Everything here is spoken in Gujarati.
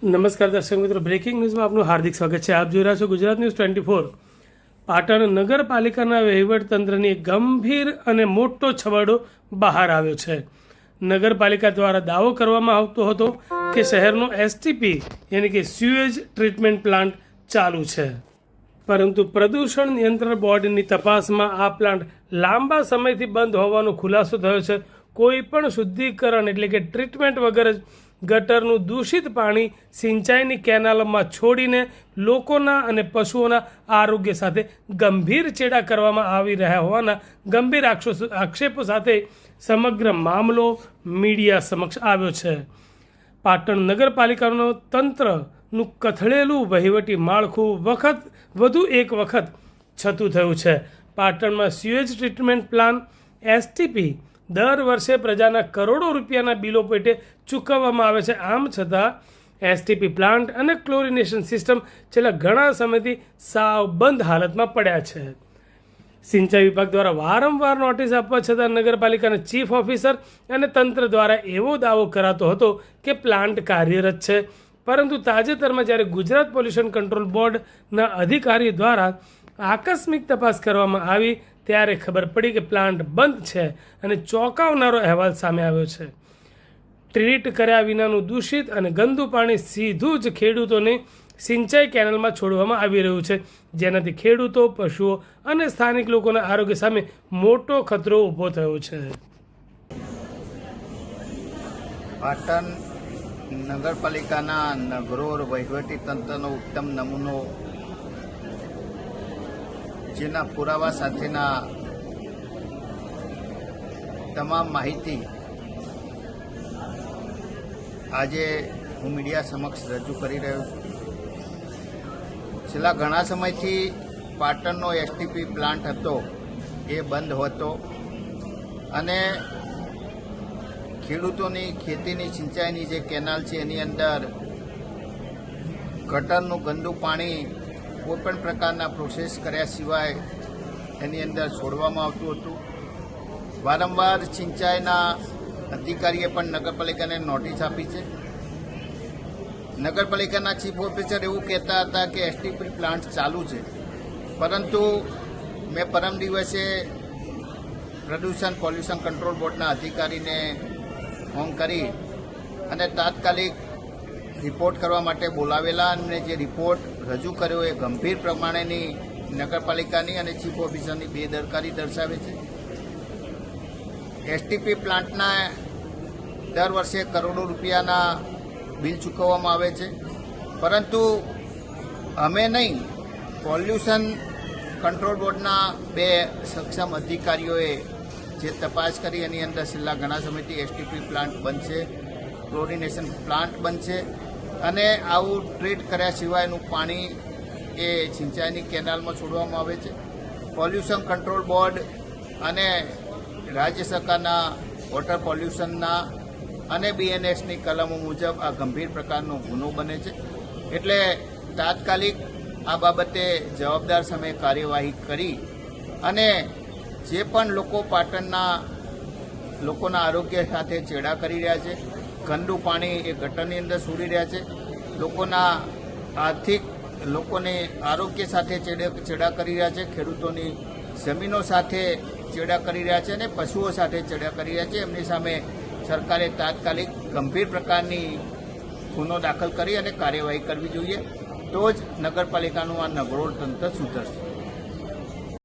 નમસ્કાર દર્શક મિત્રો, બ્રેકિંગ ન્યૂઝમાં આપનું હાર્દિક સ્વાગત છે. આપ જોઈ રહ્યા છો ગુજરાત ન્યૂઝ 24. પાટણ નગરપાલિકાના વહીવટતંત્રની એક ગંભીર અને મોટો છબરડો બહાર આવ્યો છે. નગરપાલિકા દ્વારા દાવો કરવામાં આવતો હતો કે શહેરનો એસટીપી યાની કે સ્યુએજ ટ્રીટમેન્ટ પ્લાન્ટ ચાલુ છે, પરંતુ પ્રદૂષણ નિયંત્રણ બોર્ડની તપાસમાં આ પ્લાન્ટ લાંબા સમયથી બંધ હોવાનો ખુલાસો થયો છે. કોઈ પણ શુદ્ધિકરણ એટલે કે ટ્રીટમેન્ટ વગર જ ગટરનું દૂષિત પાણી સિંચાઈની કેનાલમાં છોડીને લોકોના અને પશુઓના આરોગ્ય સાથે ગંભીર ચેડા કરવામાં આવી રહ્યા હોવાના ગંભીર આક્ષેપો સાથે સમગ્ર મામલો મીડિયા સમક્ષ આવ્યો છે. પાટણ નગરપાલિકાનો તંત્રનું કથળેલું વહીવટી માળખું વધુ એક વખત છતું થયું છે. પાટણમાં સ્યુએજ ટ્રીટમેન્ટ પ્લાન એસટીપી દર વર્ષે પ્રજાના કરોડો રૂપિયાના બિલો પેટે ચૂકવવામાં આવે છે. આમ છતાં એસટીપી પ્લાન્ટ અને ક્લોરિનેશન સિસ્ટમ છેલ્લા ઘણા સમયથી સાવ બંધ હાલતમાં પડ્યા છે. સિંચાઈ વિભાગ દ્વારા વારંવાર નોટિસ આપવા છતાં નગરપાલિકાના ચીફ ઓફિસર અને તંત્ર દ્વારા એવો દાવો કરાતો હતો કે પ્લાન્ટ કાર્યરત છે, પરંતુ તાજેતરમાં જ્યારે ગુજરાત પોલ્યુશન કંટ્રોલ બોર્ડના અધિકારી દ્વારા આકસ્મિક તપાસ કરવામાં આવી ત્યારે ખબર પડી કે પ્લાન્ટ બંધ છે અને ચોંકાવનારો અહેવાલ સામે આવ્યો છે. ટ્રીટ કર્યા વિનાનું દૂષિત અને ગંદુ પાણી સીધું જ ખેડૂતોને સિંચાઈ કેનાલમાં છોડવામાં આવી રહ્યું છે, જેનાથી ખેડૂતો, પશુઓ અને સ્થાનિક લોકોના આરોગ્ય સામે મોટો ખતરો ઊભો થયો છે. પાટણ નગરપાલિકાના નગરોર વહીવટી તંત્રનો ઉત્તમ નમૂનો, જેના પુરાવા સાથેના તમામ માહિતી આજે હું મીડિયા સમક્ષ રજૂ કરી રહ્યો છું. છેલ્લા ઘણા સમયથી પાટણનો એસટીપી પ્લાન્ટ હતો એ બંધ હતો અને ખેડૂતોની ખેતીની સિંચાઈની જે કેનાલ છે એની અંદર ગટરનું ગંદુ પાણી કોઈપણ પ્રકારના પ્રોસેસ કર્યા સિવાય એની અંદર છોડવામાં આવતું હતું. વારંવાર સિંચાઈના અધિકારીએ પણ નગરપાલિકાને નોટિસ આપી છે. નગરપાલિકાના ચીફ ઓફિસર એવું કહેતા હતા કે એસટીપી પ્લાન્ટ ચાલુ છે, પરંતુ મેં પરમ દિવસે પ્રદૂષણ પોલ્યુશન કંટ્રોલ બોર્ડના અધિકારીને ફોન કરી અને તાત્કાલિક રિપોર્ટ કરવા માટે બોલાવેલા અને જે રિપોર્ટ રજૂ કર્યો એ ગંભીર પ્રમાણેની નગરપાલિકાની અને ચીફ ઓફિસરની બેદરકારી દર્શાવે છે. એસટીપી પ્લાન્ટના દર વર્ષે કરોડો રૂપિયાના બિલ ચૂકવવામાં આવે છે, પરંતુ અમે નહીં, પોલ્યુશન કંટ્રોલ બોર્ડના બે સક્ષમ અધિકારીઓએ જે તપાસ કરી એની અંદર છેલ્લા ઘણા સમયથી એસટીપી પ્લાન્ટ બનશે, ક્લોરિનેશન પ્લાન્ટ બનશે અને આવું ટ્રીટ કર્યા સિવાયનું પાણી એ સિંચાઈની કેનાલમાં છોડવામાં આવે છે. પોલ્યુશન કંટ્રોલ બોર્ડ અને રાજ્ય સરકારના વોટર પોલ્યુશનના અને બીએનએસની કલમો મુજબ આ ગંભીર પ્રકારનો ગુનો બને છે. એટલે તાત્કાલિક આ બાબતે જવાબદાર સામે કાર્યવાહી કરી અને જે પણ લોકો પાટણના લોકોના આરોગ્ય સાથે ચેડા કરી રહ્યા છે, ગંદુ પાણી એ ગટરની અંદર છોડી રહ્યા છે, લોકોને આરોગ્ય સાથે ચેડા કરી રહ્યા છે, ખેડૂતોની જમીનો સાથે ચેડા કરી રહ્યા છે અને પશુઓ સાથે ચેડા કરી રહ્યા છે, એમની સામે સરકારે તાત્કાલિક ગંભીર પ્રકારની ગુનો દાખલ કરી અને કાર્યવાહી કરવી જોઈએ. તો જ નગરપાલિકાનું આ નગરોળ તંત્ર સુધરશે.